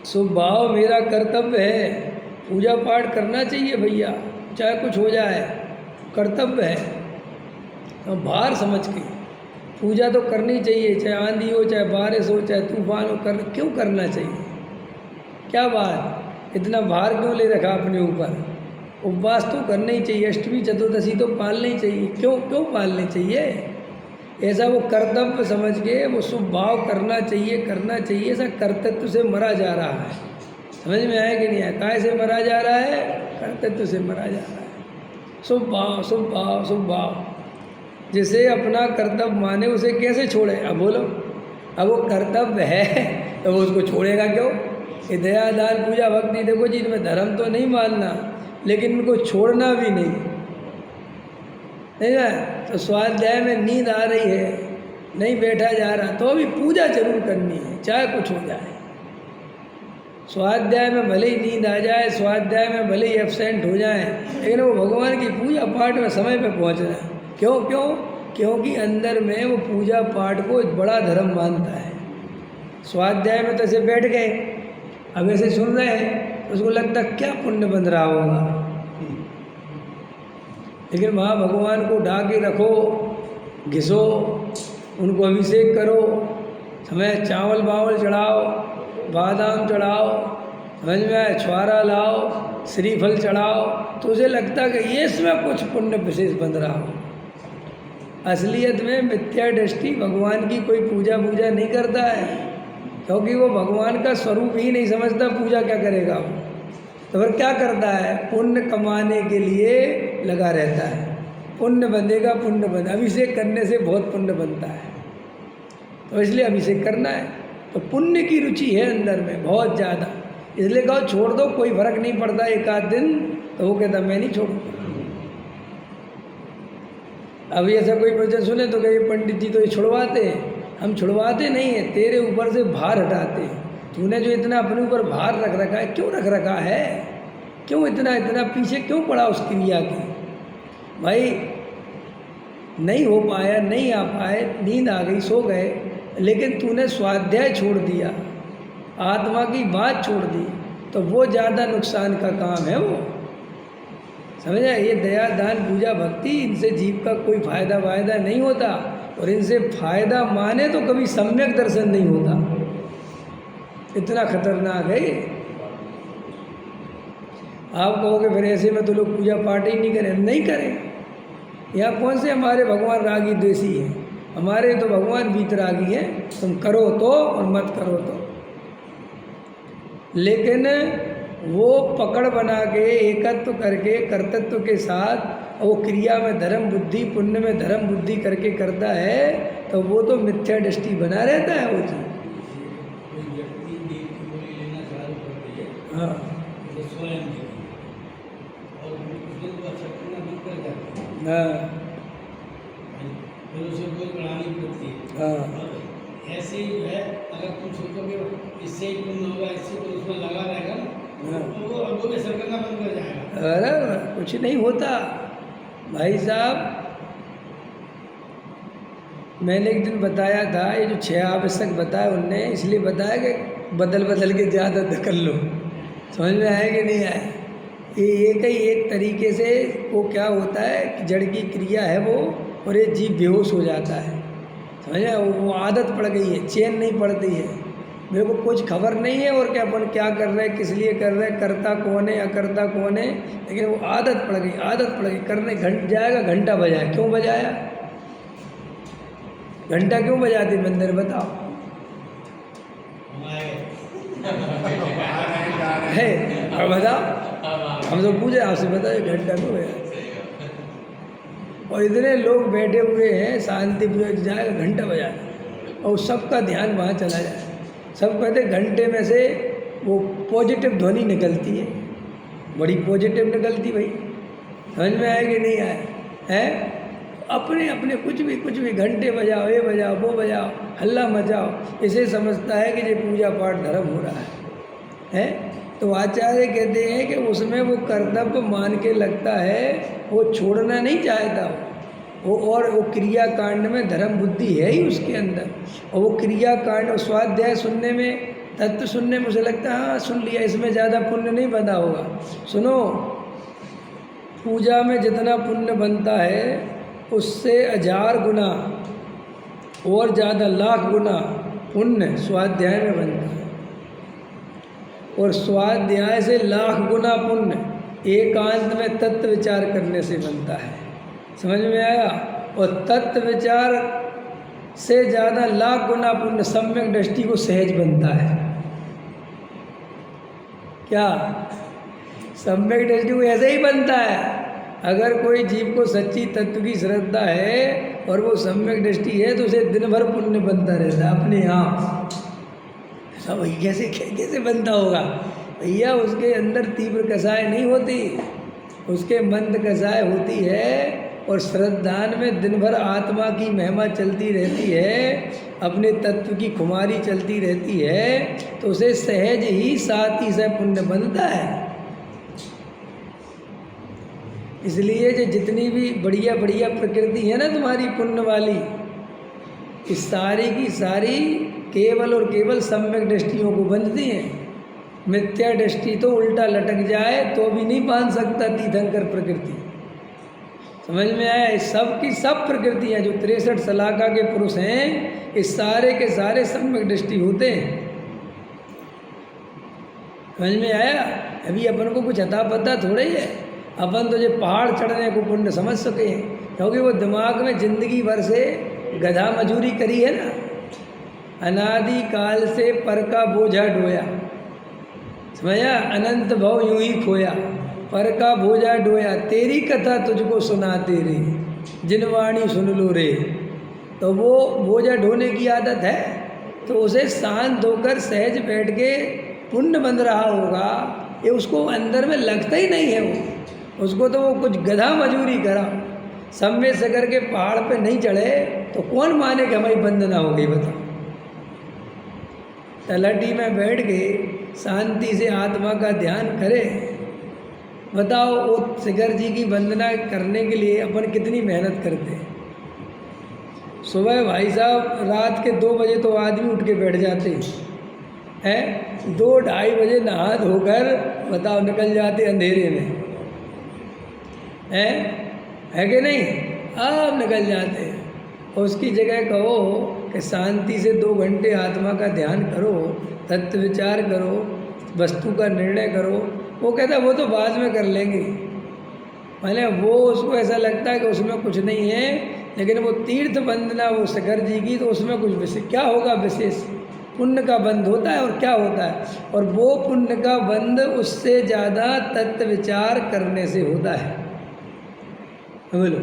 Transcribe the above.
स्वभाव मेरा कर्तव्य है, पूजा पाठ करना चाहिए भैया, चाहे कुछ हो जाए, कर्तव्य है। तो भार समझ के पूजा तो करनी चाहिए, चाहे आंधी हो, चाहे बारिश हो, चाहे तूफान हो, क्यों करना चाहिए? क्या बात, इतना भार क्यों ले रखा अपने ऊपर? उपवास तो करना ही चाहिए, अष्टमी चतुर्दशी तो पालनी ही चाहिए, क्यों क्यों पालने चाहिए? ऐसा वो कर्तव्य समझ के वो शुभ भाव करना चाहिए। ऐसा कर्तव्य से मरा जा रहा है। समझ में आया कि नहीं आया? काय से मरा जा रहा है? कर्तव्य से मरा जा रहा है। शुभ भाव, शुभ भाव, शुभ भाव। जिसे अपना कर्तव्य माने उसे कैसे छोड़े? अब बोलो, अब वो कर्तव्य है तो वो उसको छोड़ेगा क्यों? ये दया दान पूजा भक्ति, देखो जी, इनमें धर्म तो नहीं मानना, लेकिन इनको छोड़ना भी नहीं है। तो स्वाध्याय में नींद आ रही है, नहीं बैठा जा रहा, तो अभी पूजा जरूर करनी है, चाहे कुछ हो जाए। स्वाध्याय में भले ही नींद आ जाए, स्वाध्याय में भले ही एब्सेंट हो जाए, लेकिन वो भगवान की पूजा पाठ में समय पे पहुंचना है। क्यों क्यों? क्योंकि अंदर में वो पूजा पाठ को एक बड़ा धर्म मानता है। स्वाध्याय में तो ऐसे बैठ गए, अब ऐसे सुन रहे हैं, उसको लगता क्या पुण्य बन रहा होगा, लेकिन वहाँ भगवान को ढाके रखो, घिसो, उनको अभिषेक करो, समय चावल बावल चढ़ाओ, बादाम चढ़ाओ, समझ में आए, छुआरा लाओ, श्रीफल चढ़ाओ, तो उसे लगता कि ये इसमें कुछ पुण्य विशेष बन रहा हो। असलियत में मिथ्या दृष्टि भगवान की कोई पूजा नहीं करता है, क्योंकि वो भगवान का स्वरूप ही नहीं समझता, पूजा क्या करेगा वो। तो फिर क्या करता है? पुण्य कमाने के लिए लगा रहता है, पुण्य बंधेगा, पुण्य बंधे, अभिषेक करने से बहुत पुण्य बनता है, तो इसलिए अभिषेक करना है। तो पुण्य की रुचि है अंदर में बहुत ज़्यादा, इसलिए कहो छोड़ दो, कोई फर्क नहीं पड़ता एक आध दिन, तो वो कहता मैं नहीं छोड़ूंगा। अभी ऐसा कोई वचन सुने तो कहे पंडित जी तो ये छुड़वाते हैं, हम छुड़वाते नहीं हैं, तेरे ऊपर से भार हटाते हैं। तूने जो इतना अपने ऊपर भार रख रखा है, क्यों रख रखा है? क्यों इतना पीछे क्यों पड़ा उस क्रिया के? भाई नहीं हो पाया, नहीं आ पाए, नींद आ गई, सो गए, लेकिन तूने स्वाध्याय छोड़ दिया, आत्मा की बात छोड़ दी, तो वो ज़्यादा नुकसान का काम है वो। समझा? ये दया दान पूजा भक्ति, इनसे जीव का कोई फायदा नहीं होता, और इनसे फायदा माने तो कभी सम्यक दर्शन नहीं होता। इतना खतरनाक है ये। आप कहोगे फिर ऐसे में तो लोग पूजा पाठ ही नहीं करें, नहीं करें। यहाँ कौन से हमारे भगवान रागी द्वेषी हैं? हमारे तो भगवान वीतरागी हैं, तुम करो तो और मत करो तो। लेकिन वो पकड़ बना के एकत्व करके कर्तृत्व के साथ वो क्रिया में धर्म बुद्धि, पुण्य में धर्म बुद्धि करके करता है, तो वो तो मिथ्या दृष्टि बना रहता है वो चीज। हाँ, ऐसे ही जो है, अगर तुम सोचोगे इससे ही पुण्य होगा, इससे तो उसमें लगा रहेगा, तो वो अगो में सरकना बंद कर जाएगा। अरे कुछ नहीं होता भाई साहब। मैंने एक दिन बताया था, ये जो 6 आवश्यक बताया उनने इसलिए बताया कि बदल के ज़्यादा कर लो। समझ में आया कि नहीं आया? ये एक तरीके से वो क्या होता है कि जड़ की क्रिया है वो, और ये जीव बेहोश हो जाता है। समझे? वो आदत पड़ गई है, चैन नहीं पड़ती है, मेरे को कुछ खबर नहीं है और क्या अपन क्या कर रहे हैं, किस लिए कर रहे हैं, करता कौन है, अकर्ता कौन है, लेकिन वो आदत पड़ गई करने। जाएगा घंटा बजाया, क्यों बजाया? घंटा क्यों बजाते मंदिर, बताओ? है और बताओ, हम तो पूछे आपसे, बताओ घंटा क्यों बजाते? और इतने लोग बैठे हुए हैं शांतिपूर्वक, जाएगा घंटा बजाना, और सबका ध्यान वहाँ चला जाए। सब कहते घंटे में से वो पॉजिटिव ध्वनि निकलती है, बड़ी पॉजिटिव निकलती भाई। समझ में आया कि नहीं आया? है अपने अपने कुछ भी घंटे बजाओ, ये बजाओ, वो बजाओ, हल्ला मचाओ, इसे समझता है कि ये पूजा पाठ धर्म हो रहा है। तो आचार्य कहते हैं कि उसमें वो कर्तव्य मान के लगता है, वो छोड़ना नहीं चाहता वो, और वो क्रिया कांड में धर्म बुद्धि है ही उसके अंदर, और वो क्रिया कांड स्वाध्याय सुनने में तत्व सुनने में उसे लगता है हाँ सुन लिया, इसमें ज़्यादा पुण्य नहीं बना होगा। सुनो, पूजा में जितना पुण्य बनता है उससे 1000 गुना और ज़्यादा, लाख गुना पुण्य स्वाध्याय में बनता है, और स्वाध्याय से लाख गुना पुण्य एकांत में तत्व विचार करने से बनता है। समझ में आया? और तत्व विचार से ज़्यादा लाख गुना पुण्य सम्यक दृष्टि को सहज बनता है। क्या? सम्यक दृष्टि को ऐसे ही बनता है। अगर कोई जीव को सच्ची तत्व की श्रद्धा है और वो सम्यक दृष्टि है तो उसे दिन भर पुण्य बनता रहता है अपने आप। सब कैसे बनता होगा भैया? उसके अंदर तीव्र कसाय नहीं होती, उसके मंद कसाय होती है, और श्रद्धान में दिन भर आत्मा की महिमा चलती रहती है, अपने तत्व की खुमारी चलती रहती है, तो उसे सहज ही साथ ही से पुण्य बनता है। इसलिए जो जितनी भी बढ़िया बढ़िया प्रकृति है ना तुम्हारी पुण्य वाली, इस सारी की सारी केवल और केवल सम्यक दृष्टियों को बंधती हैं। मिथ्या दृष्टि तो उल्टा लटक जाए तो भी नहीं बांध सकता तीर्थंकर प्रकृति। समझ में आया? इस सब की सब प्रकृतियाँ जो 63 शलाका के पुरुष हैं, इस सारे के सारे सम्यक दृष्टि होते हैं। समझ में आया? अभी अपन को कुछ अता पता थोड़ा ही है, अपन तो जो पहाड़ चढ़ने को पुण्य समझ सके हैं, क्योंकि वो दिमाग में जिंदगी भर से गधा मजूरी करी है ना, अनादि काल से पर का बोझा ढोया, समझा? अनंत भव यूं ही खोया, पर का बोझा ढोया, तेरी कथा तुझको सुनाते रे, जिनवाणी सुन लो रे। तो वो बोझा ढोने की आदत है, तो उसे शांत होकर सहज बैठ के पुण्य बन रहा होगा, ये उसको अंदर में लगता ही नहीं है। वो उसको तो वो कुछ गधा मजूरी करा, सम्य सगर के पहाड़ पे नहीं चढ़े तो कौन माने कि हमारी वंदना हो गई? बताओ। तलहटी में बैठ के शांति से आत्मा का ध्यान करे। बताओ, वो शिखर जी की वंदना करने के लिए अपन कितनी मेहनत करते हैं। सुबह भाई साहब रात के 2 बजे तो आदमी उठ के बैठ जाते हैं, 2-2:30 बजे नहा धोकर बताओ निकल जाते अंधेरे में, है कि नहीं? अब निकल जाते हैं। उसकी जगह कहो कि शांति से 2 घंटे आत्मा का ध्यान करो, तत्व विचार करो, वस्तु का निर्णय करो। वो कहता है वो तो बाद में कर लेंगे। मैंने वो उसको ऐसा लगता है कि उसमें कुछ नहीं है, लेकिन वो तीर्थ वंदना वो शिखर जी की, तो उसमें कुछ विशेष क्या होगा? विशेष पुण्य का बंध होता है। और क्या होता है? और वो पुण्य का बंध उससे ज़्यादा तत्व विचार करने से होता है। बोलो।